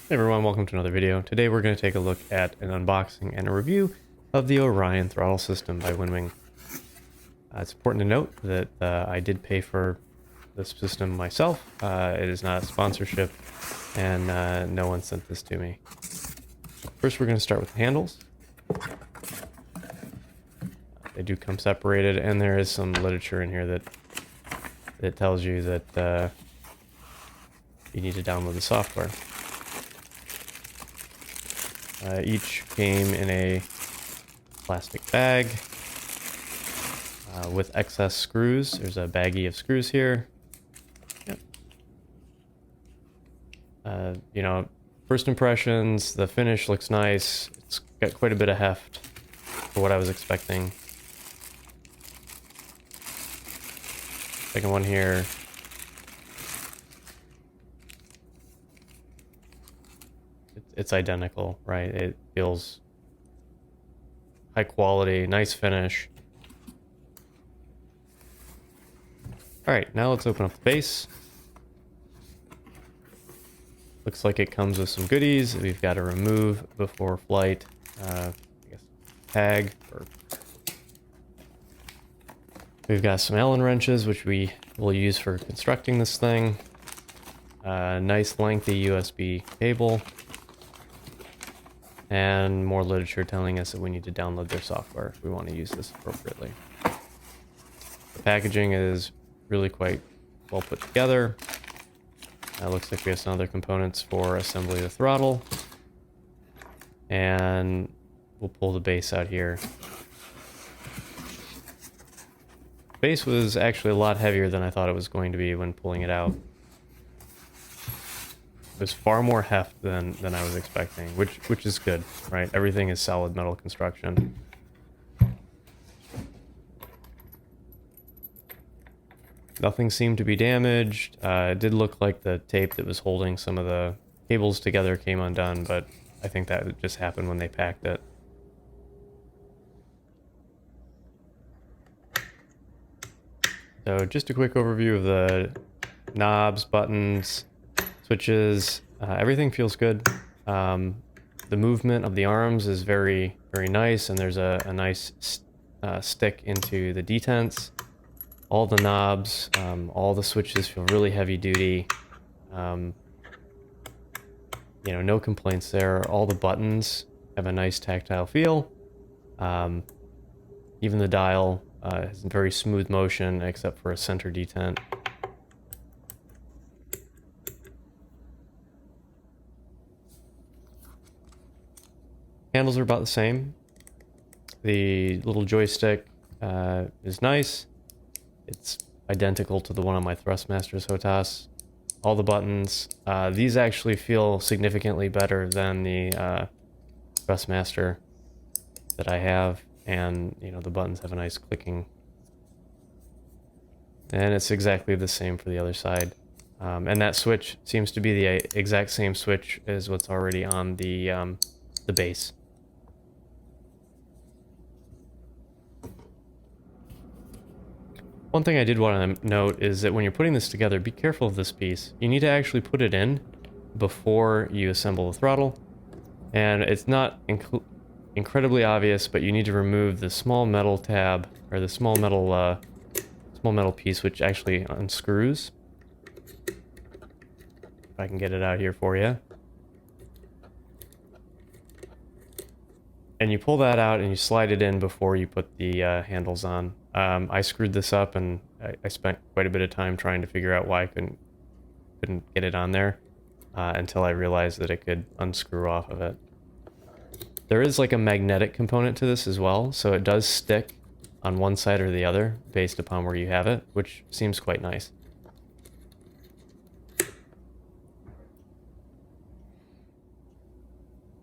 Hey everyone, welcome to another video. Today we're going to take a look at an unboxing and a review of the Orion throttle system by Winwing. It's important to note that I did pay for this system myself. It is not a sponsorship, and no one sent this to me. First we're going to start with the handles. They do come separated, and there is some literature in here that tells you that you need to download the software. Each came in a plastic bag with excess screws. There's a baggie of screws here. Yep. You know, first impressions, the finish looks nice. It's got quite a bit of heft for what I was expecting. Second one here. It's identical, right? It feels high quality, nice finish. All right, now let's open up the base. Looks like it comes with some goodies we've got to remove before flight. I guess tag. We've got some Allen wrenches, which we will use for constructing this thing. Nice lengthy USB cable. And more literature telling us that we need to download their software if we want to use this appropriately. The packaging is really quite well put together. Looks like we have some other components for assembly of the throttle. And we'll pull the base out here. The base was actually a lot heavier than I thought it was going to be when pulling it out. There's far more heft than I was expecting, which is good, right? Everything is solid metal construction. Nothing seemed to be damaged. It did look like the tape that was holding some of the cables together came undone, but I think that just happened when they packed it. So just a quick overview of the knobs, buttons, switches. Everything feels good. The movement of the arms is very, very nice, and there's a nice stick into the detents. All the knobs, all the switches feel really heavy duty. You know, no complaints there. All the buttons have a nice tactile feel. Even the dial has a very smooth motion except for a center detent. Handles are about the same. The little joystick is nice. It's identical to the one on my Thrustmaster's hotas. All the buttons. These actually feel significantly better than the Thrustmaster that I have. And, you know, the buttons have a nice clicking. And it's exactly the same for the other side. And that switch seems to be the exact same switch as what's already on the base. One thing I did want to note is that when you're putting this together, be careful of this piece. You need to actually put it in before you assemble the throttle. And it's not incredibly obvious, but you need to remove the small metal tab, or the small metal piece, which actually unscrews. If I can get it out here for you. And you pull that out and you slide it in before you put the handles on. I screwed this up, and I spent quite a bit of time trying to figure out why I couldn't get it on there until I realized that it could unscrew off of it. There is like a magnetic component to this as well, so it does stick on one side or the other based upon where you have it, which seems quite nice.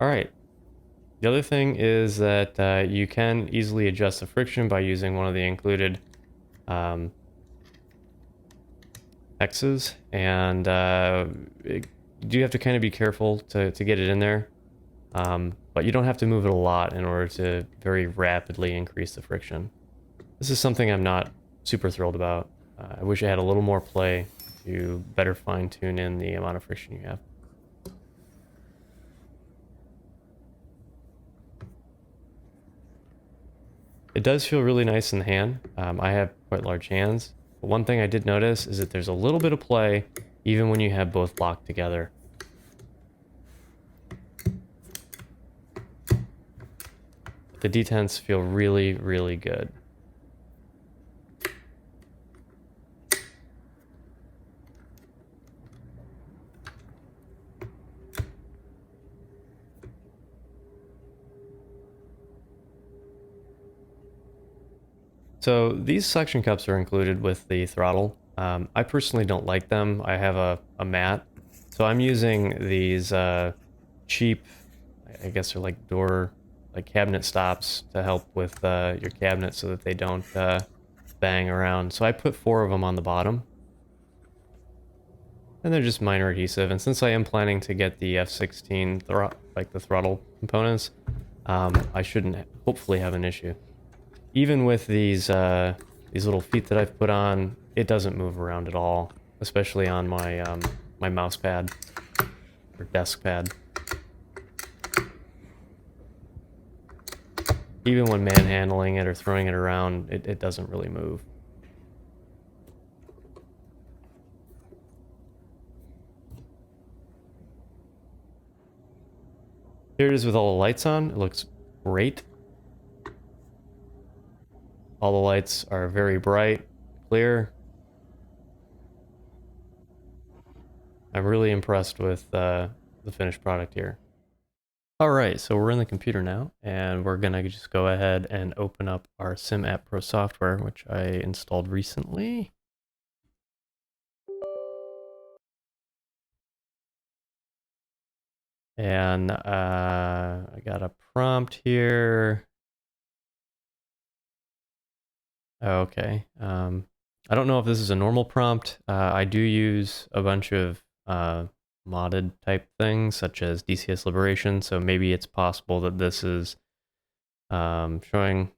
All right. The other thing is that you can easily adjust the friction by using one of the included X's, and you do have to kind of be careful to get it in there, but you don't have to move it a lot in order to very rapidly increase the friction. This is something I'm not super thrilled about. I wish I had a little more play to better fine-tune in the amount of friction you have. It does feel really nice in the hand. I have quite large hands. But one thing I did notice is that there's a little bit of play even when you have both locked together. The detents feel really, really good. So these suction cups are included with the throttle. I personally don't like them. I have a mat. So I'm using these cheap, I guess they're like like cabinet stops to help with your cabinet so that they don't bang around. So I put 4 of them on the bottom. And they're just minor adhesive. And since I am planning to get the F-16, like the throttle components, I shouldn't hopefully have an issue. Even with these little feet that I've put on, it doesn't move around at all, especially on my my mouse pad or desk pad. Even when manhandling it or throwing it around, it doesn't really move. Here it is with all the lights on. It looks great. All the lights are very bright, clear. I'm really impressed with the finished product here. Alright, so we're in the computer now, and we're gonna just go ahead and open up our Sim App Pro software, which I installed recently. And I got a prompt here. Okay. I don't know if this is a normal prompt. I do use a bunch of modded type things, such as DCS Liberation, so maybe it's possible that this is showing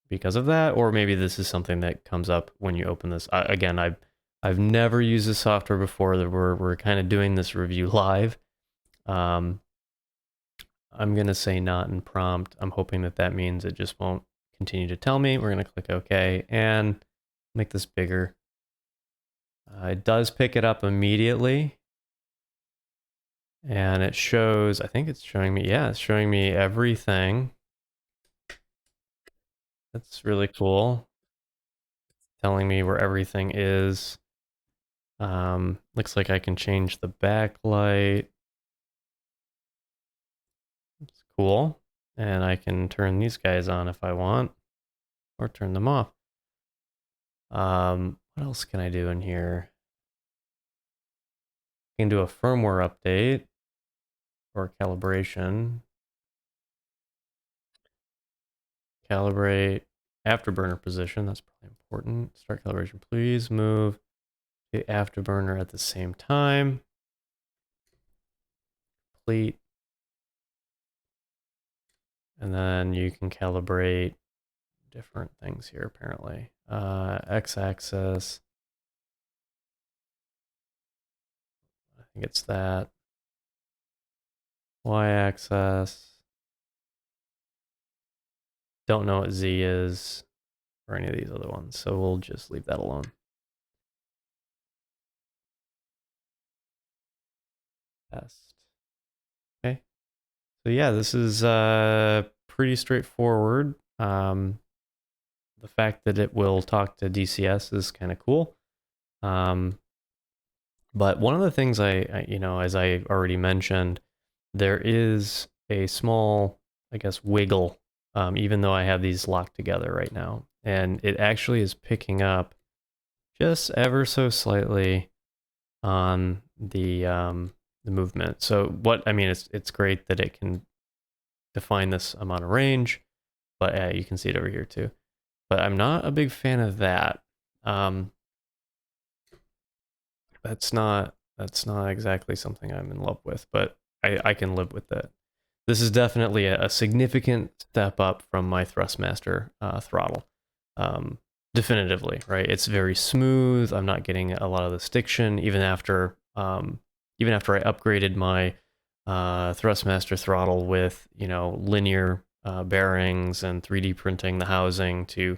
because of that, or maybe this is something that comes up when you open this. Again, I've never used this software before. That we're kind of doing this review live. I'm gonna say not in prompt. I'm hoping that that means it just won't continue to tell me. We're gonna click OK and make this bigger. It does pick it up immediately. And it shows, I think it's showing me, yeah, it's showing me everything. That's really cool. Telling me where everything is. Looks like I can change the backlight. It's cool. And I can turn these guys on if I want, or turn them off. What else can I do in here? I can do a firmware update or calibration. Calibrate afterburner position. That's probably important. Start calibration. Please move to afterburner at the same time. Complete. And then you can calibrate different things here, apparently. X-axis. I think it's that. Y-axis. Don't know what Z is or any of these other ones, so we'll just leave that alone. Test. Okay. So yeah, this is pretty straightforward. The fact that it will talk to DCS is kind of cool. But one of the things you know, as I already mentioned, there is a small, I guess, wiggle, even though I have these locked together right now. And it actually is picking up just ever so slightly on the movement. So what, I mean, it's great that it can define this amount of range, but you can see it over here too. But I'm not a big fan of that. That's not exactly something I'm in love with, but I can live with that. This is definitely a significant step up from my Thrustmaster throttle. Definitively, right? It's very smooth. I'm not getting a lot of the stiction, even after I upgraded my Thrustmaster throttle with, you know, linear bearings and 3D printing the housing to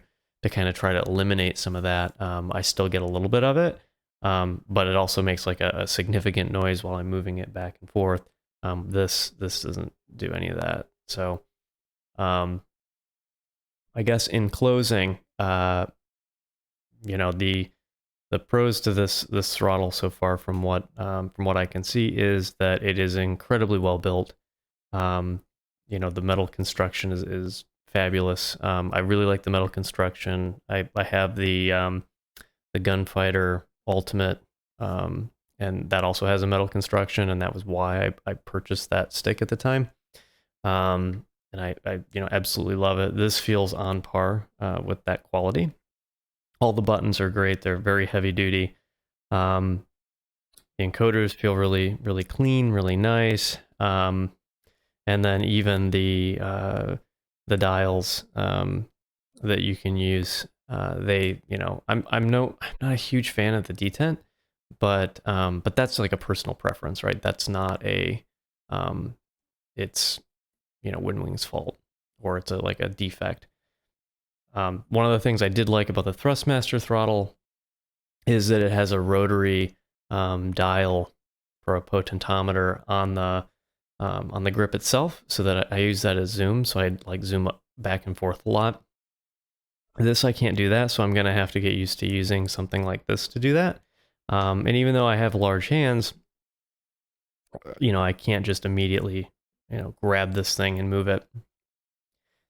kind of try to eliminate some of that. I still get a little bit of it, but it also makes like a significant noise while I'm moving it back and forth. This doesn't do any of that. So I guess in closing, the pros to this throttle so far, from what I can see, is that it is incredibly well built. The metal construction is fabulous. I really like the metal construction. I have the Gunfighter Ultimate, and that also has a metal construction, and that was why I purchased that stick at the time. And I absolutely love it. This feels on par with that quality. All the buttons are great. They're very heavy duty. The encoders feel really, really clean, really nice. And then even the dials that you can use, I'm not a huge fan of the detent, but that's like a personal preference, right? That's not it's Winwing's fault, or it's like a defect. One of the things I did like about the Thrustmaster throttle is that it has a rotary dial for a potentiometer on the grip itself, so that I use that as zoom. So I like zoom up back and forth a lot. This, I can't do that, so I'm gonna have to get used to using something like this to do that. And even though I have large hands, I can't just immediately grab this thing and move it.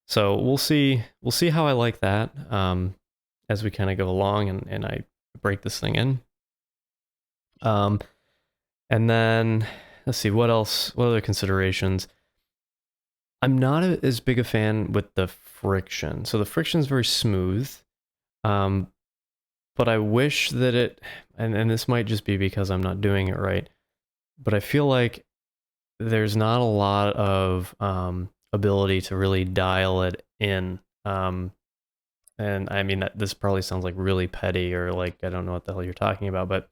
So we'll see how I like that as we kind of go along and I break this thing in. And then let's see, what else? What other considerations? I'm not as big a fan with the friction. So the friction is very smooth, but I wish that it, and this might just be because I'm not doing it right, but I feel like there's not a lot of ability to really dial it in. And I mean, this probably sounds like really petty, or like, I don't know what the hell you're talking about, but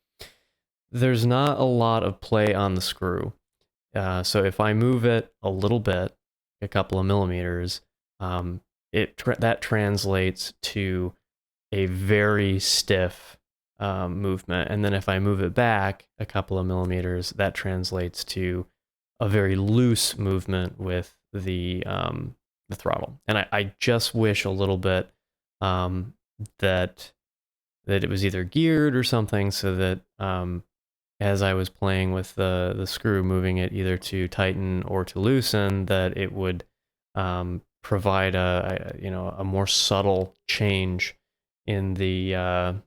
there's not a lot of play on the screw. So if I move it a little bit, a couple of millimeters, that translates to a very stiff movement. And then if I move it back a couple of millimeters, that translates to a very loose movement with the throttle. And I just wish a little bit that it was either geared or something, so that as I was playing with the screw, moving it either to tighten or to loosen, that it would provide a more subtle change in the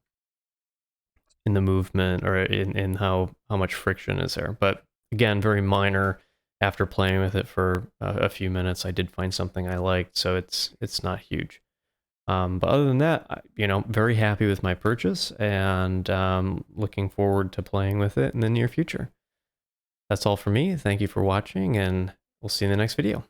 movement, or in how much friction is there. But again, very minor. After playing with it for a few minutes, I did find something I liked, so it's not huge. But other than that, very happy with my purchase, and looking forward to playing with it in the near future. That's all for me. Thank you for watching, and we'll see you in the next video.